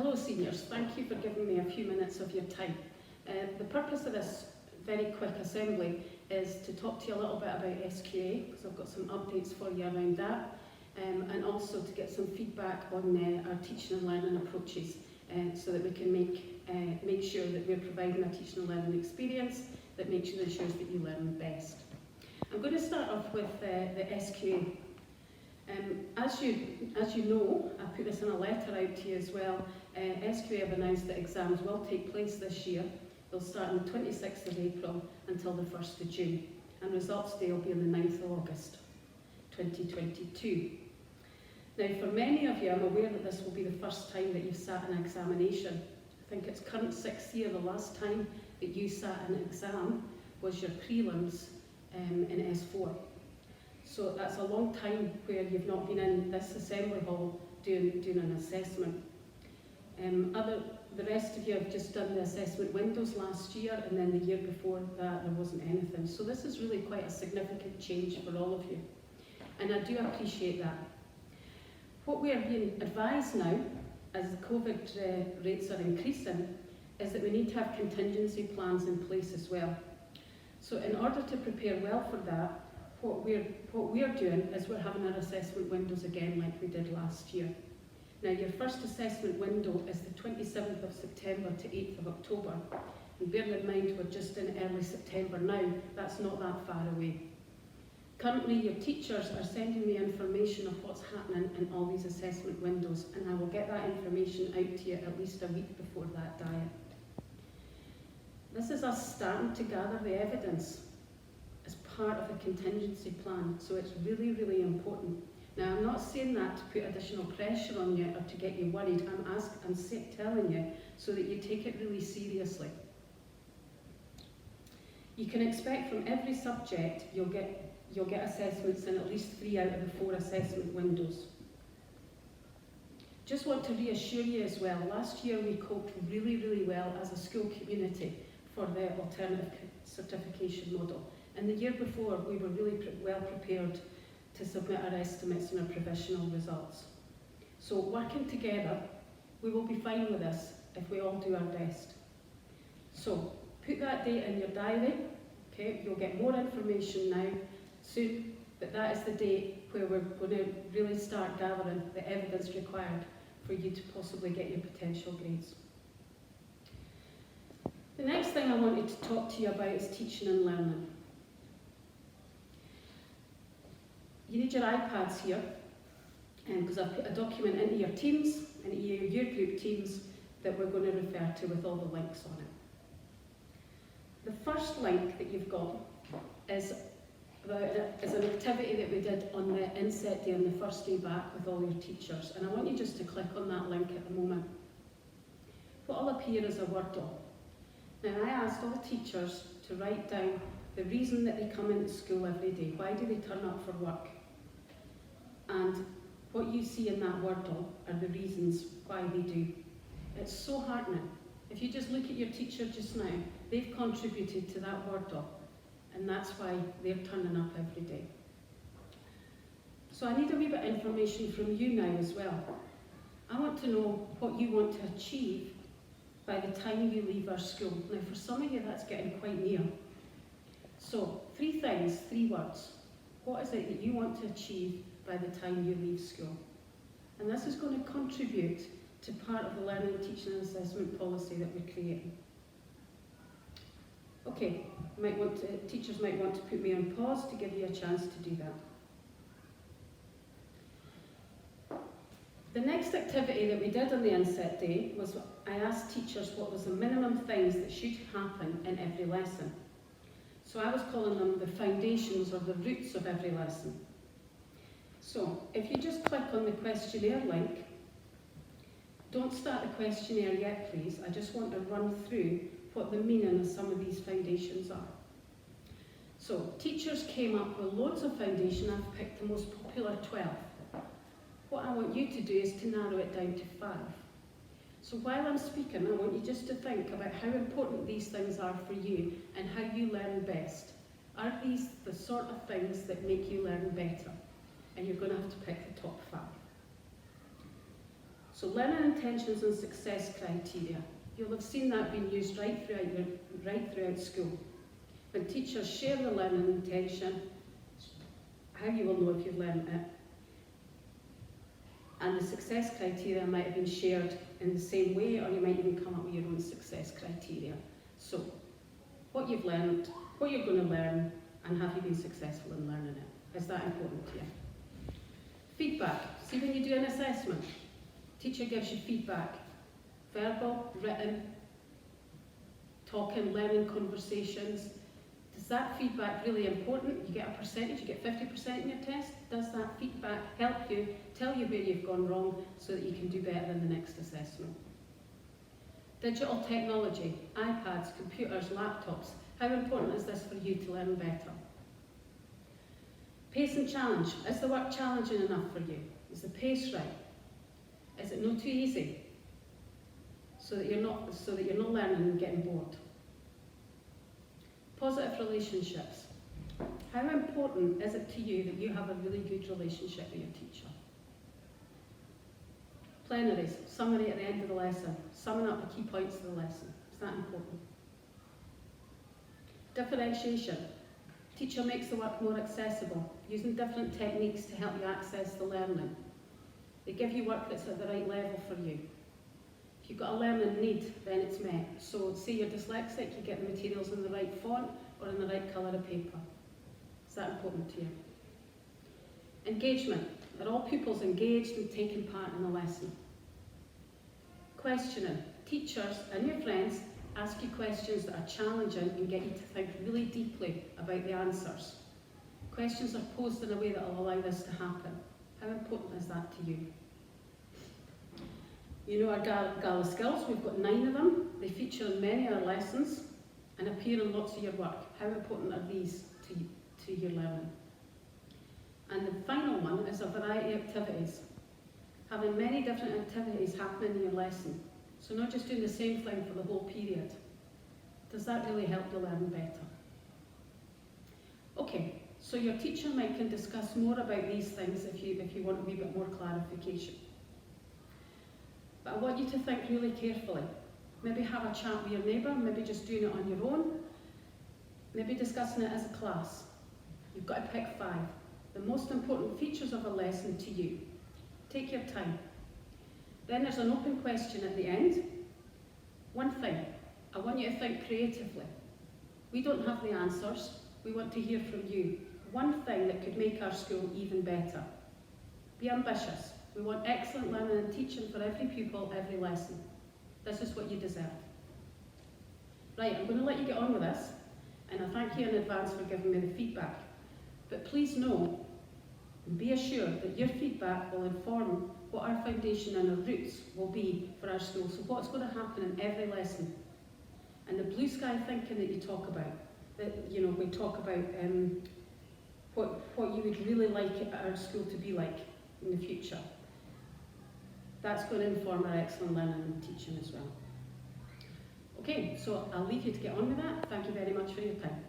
Hello seniors, thank you for giving me a few minutes of your time. The purpose of this very quick assembly is to talk to you a little bit about SQA, because I've got some updates for you around that, and also to get some feedback on our teaching and learning approaches, so that we can make sure that we're providing a teaching and learning experience that makes sure ensures that you learn the best. I'm going to start off with the SQA. As you know, I put this in a letter out to you as well, SQA have announced that exams will take place this year. They'll start on the 26th of April until the 1st of June, and results day will be on the 9th of August 2022. Now, for many of you, I'm aware that this will be the first time that you've sat an examination. I think it's current 6th year. The last time that you sat an exam was your prelims in S4. So that's a long time where you've not been in this assembly hall doing an assessment. The rest of you have just done the assessment windows last year, and then the year before that there wasn't anything. So this is really quite a significant change for all of you, and I do appreciate that. What we are being advised now, as the COVID rates are increasing, is that we need to have contingency plans in place as well. So in order to prepare well for that, what we're doing is we're having our assessment windows again like we did last year. Now, your first assessment window is the 27th of September to 8th of October. And bear in mind, we're just in early September now. That's not that far away. Currently, your teachers are sending me information of what's happening in all these assessment windows, and I will get that information out to you at least a week before that diet. This is us starting to gather the evidence as part of a contingency plan, so it's really, really important. Now, I'm not saying that to put additional pressure on you or to get you worried. I'm telling you so that you take it really seriously. You can expect from every subject you'll get assessments in at least 3 out of the 4 assessment windows. Just want to reassure you as well, last year we coped really, really well as a school community for the alternative certification model. And the year before, we were really well prepared to submit our estimates and our provisional results. So working together, we will be fine with this if we all do our best. So put that date in your diary. Okay, you'll get more information now soon, but that is the date where we're going to really start gathering the evidence required for you to possibly get your potential grades. The next thing I wanted to talk to you about is teaching and learning. You need your iPads here, because I've put a document into your teams, into your year group teams, that we're going to refer to with all the links on it. The first link that you've got is an activity that we did on the inset day, on the first day back with all your teachers, and I want you just to click on that link at the moment. What will appear is a Wordle. Now, I asked all the teachers to write down the reason that they come into school every day. Why do they turn up for work? And what you see in that Wordle are the reasons why they do. It's so heartening. If you just look at your teacher just now, they've contributed to that Wordle, and that's why they're turning up every day. So I need a wee bit of information from you now as well. I want to know what you want to achieve by the time you leave our school. Now, for some of you, that's getting quite near. So, 3 things, 3 words. What is it that you want to achieve by the time you leave school? And this is going to contribute to part of the learning, teaching and assessment policy that we're creating. Okay, teachers might want to put me on pause to give you a chance to do that. The next activity that we did on the inset day was I asked teachers what was the minimum things that should happen in every lesson. So I was calling them the foundations or the roots of every lesson. So if you just click on the questionnaire link, don't start the questionnaire yet please, I just want to run through what the meaning of some of these foundations are. So teachers came up with loads of foundation. I've picked the most popular 12. What I want you to do is to narrow it down to 5. So while I'm speaking, I want you just to think about how important these things are for you and how you learn best. Are these the sort of things that make you learn better? And you're going to have to pick the top 5. So learning intentions and success criteria. You'll have seen that being used right throughout school. When teachers share the learning intention, how you will know if you've learned it. And the success criteria might have been shared in the same way, or you might even come up with your own success criteria. So, what you've learned, what you're going to learn, and have you been successful in learning it? Is that important to you? Feedback. See, when you do an assessment, teacher gives you feedback. Verbal, written, talking, learning conversations. Is that feedback really important? You get a percentage, you get 50% in your test. Does that feedback help you, tell you where you've gone wrong so that you can do better in the next assessment? Digital technology, iPads, computers, laptops. How important is this for you to learn better? Pace and challenge. Is the work challenging enough for you? Is the pace right? Is it not too easy? So that you're not learning and getting bored. Positive relationships. How important is it to you that you have a really good relationship with your teacher? Plenaries, summary at the end of the lesson, summing up the key points of the lesson. Is that important? Differentiation. Teacher makes the work more accessible, using different techniques to help you access the learning. They give you work that's at the right level for you. If you've got a learning need, then it's met. So say you're dyslexic, you get the materials in the right font or in the right colour of paper. Is that important to you? Engagement. Are all pupils engaged and taking part in the lesson? Questioning. Teachers and your friends ask you questions that are challenging and get you to think really deeply about the answers. Questions are posed in a way that will allow this to happen. How important is that to you? You know our Gala skills, we've got 9 of them. They feature in many of our lessons and appear in lots of your work. How important are these to your learning? And the final one is a variety of activities. Having many different activities happening in your lesson. So not just doing the same thing for the whole period. Does that really help you learn better? Okay, so your teacher can discuss more about these things if you want a wee bit more clarification. But I want you to think really carefully. Maybe have a chat with your neighbour, maybe just doing it on your own, maybe discussing it as a class. You've got to pick 5. The most important features of a lesson to you. Take your time. Then there's an open question at the end. One thing, I want you to think creatively. We don't have the answers, we want to hear from you. One thing that could make our school even better. Be ambitious. We want excellent learning and teaching for every pupil, every lesson. This is what you deserve. Right, I'm going to let you get on with this, and I thank you in advance for giving me the feedback. But please know and be assured that your feedback will inform what our foundation and our roots will be for our school. So what's going to happen in every lesson. And the blue sky thinking that you talk about, that we talk about what you would really like our school to be like in the future. That's going to inform our excellent learning and teaching as well. Okay, so I'll leave you to get on with that. Thank you very much for your time.